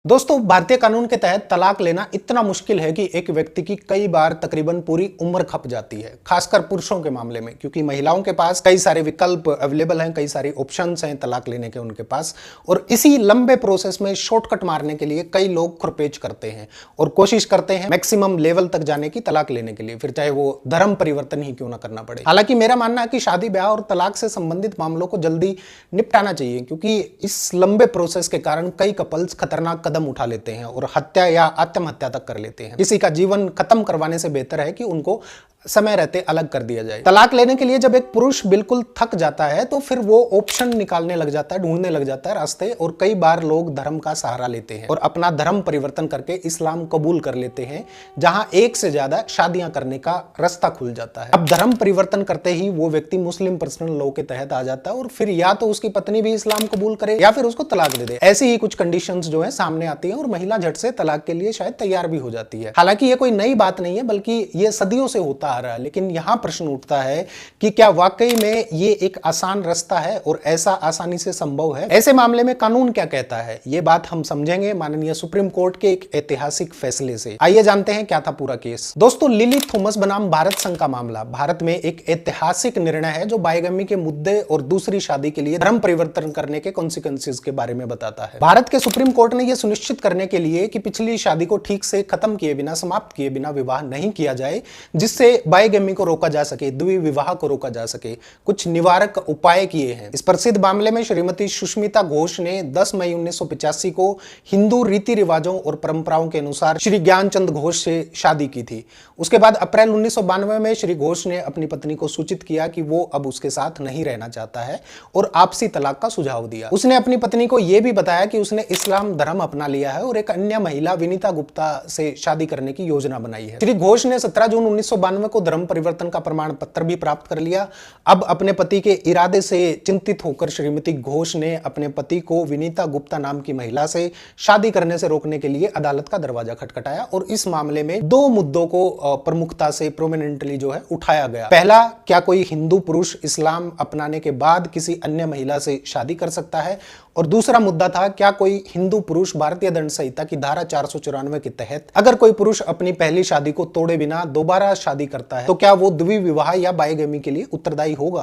दोस्तों, भारतीय कानून के तहत तलाक लेना इतना मुश्किल है कि एक व्यक्ति की कई बार तकरीबन पूरी उम्र खप जाती है, खासकर पुरुषों के मामले में, क्योंकि महिलाओं के पास कई सारे विकल्प अवेलेबल हैं, कई सारे ऑप्शंस हैं तलाक लेने के उनके पास। और इसी लंबे प्रोसेस में शॉर्टकट मारने के लिए कई लोग खुरपेच करते हैं और कोशिश करते हैं मैक्सिमम लेवल तक जाने की तलाक लेने के लिए, फिर चाहे वो धर्म परिवर्तन ही क्यों ना करना पड़े। हालांकि मेरा मानना है कि शादी ब्याह और तलाक से संबंधित मामलों को जल्दी निपटाना चाहिए, क्योंकि इस लंबे प्रोसेस के कारण कई कपल्स खतरनाक कदम उठा लेते हैं और हत्या या आत्महत्या तक कर लेते हैं। किसी का जीवन खत्म करवाने से बेहतर है कि उनको समय रहते अलग कर दिया जाए। तलाक लेने के लिए जब एक पुरुष बिल्कुल थक जाता है तो फिर वो ऑप्शन निकालने लग जाता है, ढूंढने लग जाता है रास्ते, और कई बार लोग धर्म का सहारा लेते हैं और अपना धर्म परिवर्तन करके इस्लाम कबूल कर लेते हैं, जहां एक से ज्यादा शादियां करने का रास्ता खुल जाता है। अब धर्म परिवर्तन करते ही वो व्यक्ति मुस्लिम पर्सनल लॉ के तहत आ जाता है और फिर या तो उसकी पत्नी भी इस्लाम कबूल करे या फिर उसको तलाक दे दे। ऐसी ही कुछ कंडीशंस जो है सामने आती है और महिला झट से तलाक के लिए शायद तैयार भी हो जाती है। हालांकि ये कोई नई बात नहीं है, बल्कि ये सदियों से होता आ रहा है। लेकिन यहां प्रश्न उठता है कि क्या वाकई में ये एक आसान रास्ता है और ऐसा आसानी से संभव है? ऐसे मामले में कानून क्या कहता है, ये बात हम समझेंगे माननीय सुप्रीम कोर्ट के एक ऐतिहासिक फैसले से। आइए जानते हैं क्या था पूरा केस। दोस्तों, लिली थॉमस बनाम भारत संघ का मामला भारत में एक ऐतिहासिक निर्णय है जो बाइगमी के मुद्दे और दूसरी शादी के लिए धर्म परिवर्तन करने के कॉन्सिक्वेंसेस के बारे में बताता है। भारत के सुप्रीम कोर्ट ने यह सुनिश्चित करने के लिए कि पिछली शादी को ठीक से खत्म किए बिना, समाप्त किए बिना विवाह नहीं किया जाए, जिससे बाइगमी को रोका जा सके, द्विविवाह को रोका जा सके, कुछ निवारक उपाय किए हैं। इस प्रसिद्ध मामले में श्रीमती सुष्मिता घोष ने 10 मई 1985 को हिंदू रीति रिवाजों और परंपराओं के अनुसार श्री ज्ञानचंद घोष से शादी की थी। उसके बाद अप्रैल 1992 में श्री घोष ने अपनी पत्नी को सूचित किया कि वो अब उसके साथ नहीं रहना चाहता है और आपसी तलाक का सुझाव दिया। उसने अपनी पत्नी को यह भी बताया कि उसने इस्लाम धर्म अपना लिया है और एक अन्य महिला विनीता गुप्ता से शादी करने की योजना बनाई है। श्री घोष ने 17 जून 1992 को धर्म परिवर्तन का प्रमाण पत्र भी प्राप्त कर लिया। अब अपने पति के इरादे से चिंतित होकर श्रीमती घोष ने अपने पति को विनीता गुप्ता नाम की महिला से शादी करने से रोकने के लिए अदालत का दरवाजा खटखटाया और इस मामले में दो मुद्दों को प्रमुखता से प्रोमिनेंटली जो है उठाया गया। पहला, क्या कोई हिंदू पुरुष इस्लाम अपनाने के बाद किसी अन्य महिला से शादी कर सकता है, और दूसरा मुद्दा था, क्या कोई हिंदू पुरुष भारतीय दंड संहिता की धारा 494 के तहत अगर कोई पुरुष अपनी पहली शादी को तोड़े बिना दोबारा शादी करता है तो क्या वो द्विविवाह या बाइगमी के लिए उत्तरदायी होगा।